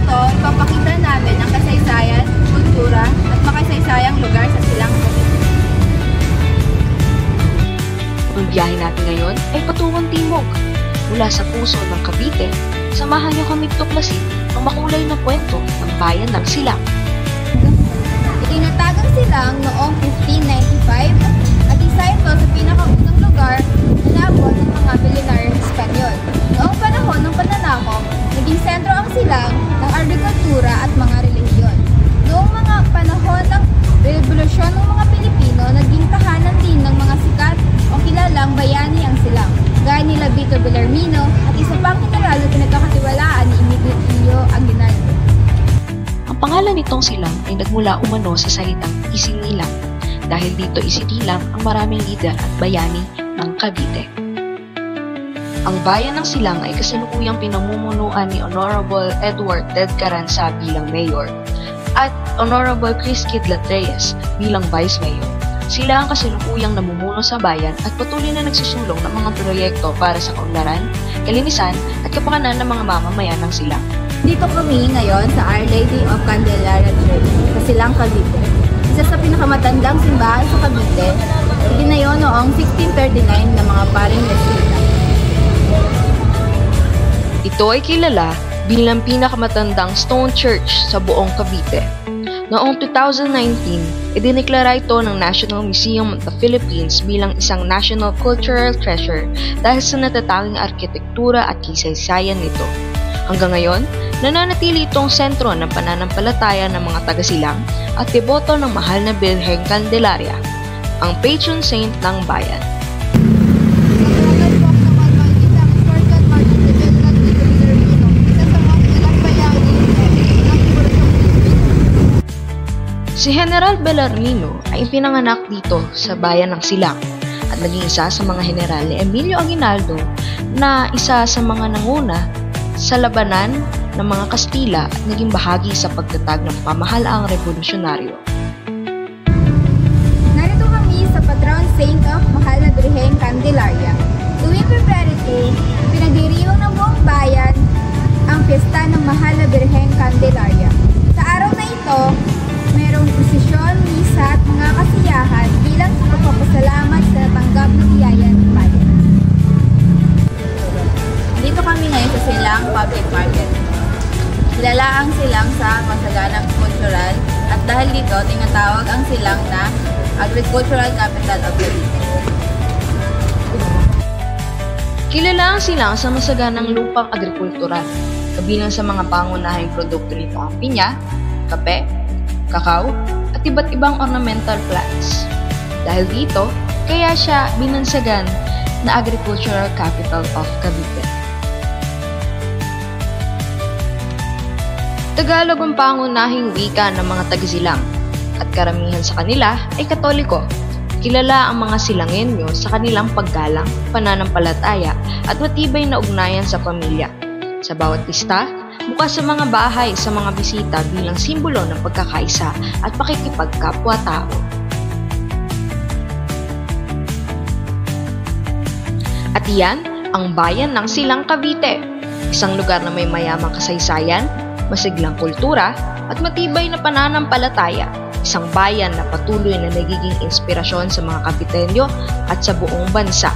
ito, ipapakita namin ang kasaysayan, kultura at makasaysayang lugar sa Silang Cavite. Ang biyahe natin ngayon ay patungong timog. Mula sa puso ng Cavite, samahan niyo kami tuklasin ang makulay na kwento ng bayan ng Silang. Itinatagang Silang noong 1595 at isa ito sa pinakaunang lugar na naabot ng mga milenaryong Espanyol. Noong panahon ng pananakop, naging sentro ang Silang ng agrikultura at mga relihiyon. Noong mga panahon ng revolusyon ng mga Pilipino, naging tahanan din ng mga sikat o kilalang bayani ang Silang, gaya nila Vito Bellarmino at isa pang general na pinagkakatiwalaan ni Emilio Aguinaldo. Ang pangalan nitong Silang ay nagmula umano sa salitang isinilang dahil dito isinilang ang maraming lider at bayani ng Cavite. Ang bayan ng Silang ay kasalukuyang pinamumunuan ni Honorable Edward Ted Caranza bilang mayor at Honorable Chris Kidlat Reyes bilang vice mayor. Sila ang kasalukuyang namumuno sa bayan at patuloy na nagsusulong ng mga proyekto para sa kaunlaran, kalinisan at kapakanan ng mga mamamayan ng Silang. Dito kami ngayon sa Our Lady of Candelaria Church sa Silang, Cavite. Isa sa pinakamatandang simbahan sa Cavite, itinayo noong 1639 ng mga paring Jesuita. Ito ay kilala bilang pinakamatandang stone church sa buong Cavite. Noong 2019, idineklara ito ng National Museum of the Philippines bilang isang National Cultural Treasure dahil sa natatanging arkitektura at kasaysayan nito. Hanggang ngayon, nananatili itong sentro ng pananampalataya ng mga taga-Silang at deboto ng mahal na Birheng Candelaria, ang patron saint ng bayan. Si General Bellarmino ay ipinanganak dito sa bayan ng Silang at naging isa sa mga general ni Emilio Aguinaldo na isa sa mga nanguna sa labanan ng mga Kastila at naging bahagi sa pagtatag ng pamahalaang revolusyonaryo. Narito kami sa patron saint of Mahal na Birheng Candelaria. Tuwing February 2, pinagdiriwang ng buong bayan ang piyesta ng Mahal na Birheng Candelaria. Sa araw na ito, mayroong prosesyon, misa at mga kasiyahan bilang sa pagpapasalamat sa natanggap ng biyaya ng bayan. Dito kami ngayon sa Silang Public Market. Kilala ang Silang sa masaganang kultural at dahil dito tinatawag ang Silang na Agricultural Capital of Cavite. Kilala ang Silang sa masaganang lupang agrikultural. Kabilang sa mga pangunahing produkto nito ang pinya, kape, kakao, at iba't ibang ornamental plants. Dahil dito, kaya siya binansagan na Agricultural Capital of Cavite. Tagalog ang pangunahing wika ng mga taga-Silang at karamihan sa kanila ay Katoliko. Kilala ang mga Silangenyo sa kanilang paggalang, pananampalataya at matibay na ugnayan sa pamilya. Sa bawat pista, bukas sa mga bahay sa mga bisita bilang simbolo ng pagkakaisa at pakikipagkapwa-tao. At iyan ang bayan ng Silang Cavite, isang lugar na may mayamang kasaysayan, masiglang kultura at matibay na pananampalataya, isang bayan na patuloy na nagiging inspirasyon sa mga Caviteño at sa buong bansa.